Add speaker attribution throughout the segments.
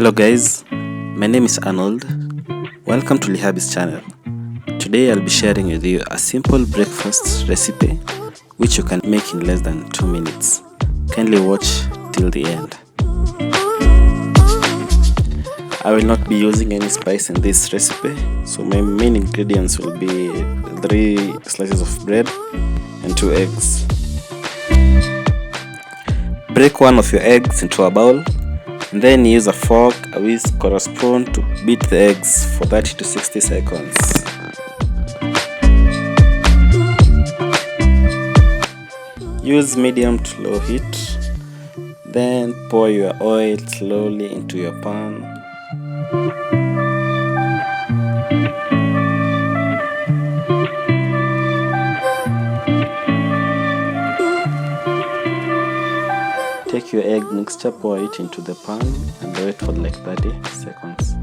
Speaker 1: Hello guys, my name is Arnold. Welcome to Lihabis channel. Today I'll be sharing with you a simple breakfast recipe which you can make in less than 2 minutes. Kindly watch till the end. I will not be using any spice in this recipe, so my main ingredients will be 3 slices of bread and 2 eggs. Break one of your eggs into a bowl. And then use a fork, a whisk or a spoon to beat the eggs for 30 to 60 seconds. Use medium to low heat. Then pour your oil slowly into your pan. Take your egg mixture, pour it into the pan and wait for like 30 seconds.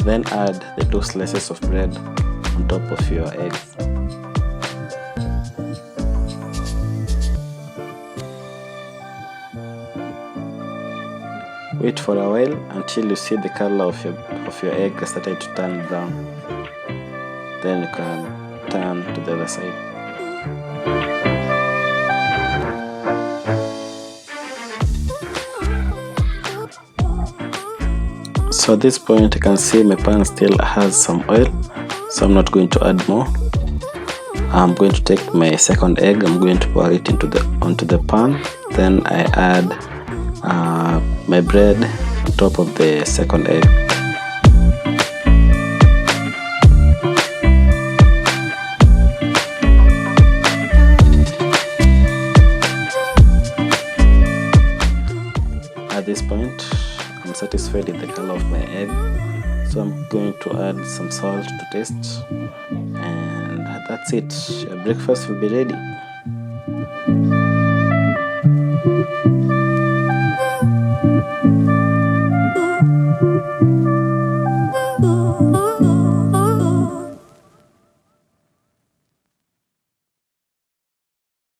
Speaker 1: Then add the 2 slices of bread on top of your eggs. Wait for a while until you see the color of your egg started to turn brown. Then you can turn to the other side. So at this point you can see my pan still has some oil, so I'm not going to add more. I'm going to take my second egg, I'm going to pour it onto the pan. Then I add my bread on top of the second egg. At this point, I'm satisfied with the color of my egg, so I'm going to add some salt to taste, and that's it. Your breakfast will be ready.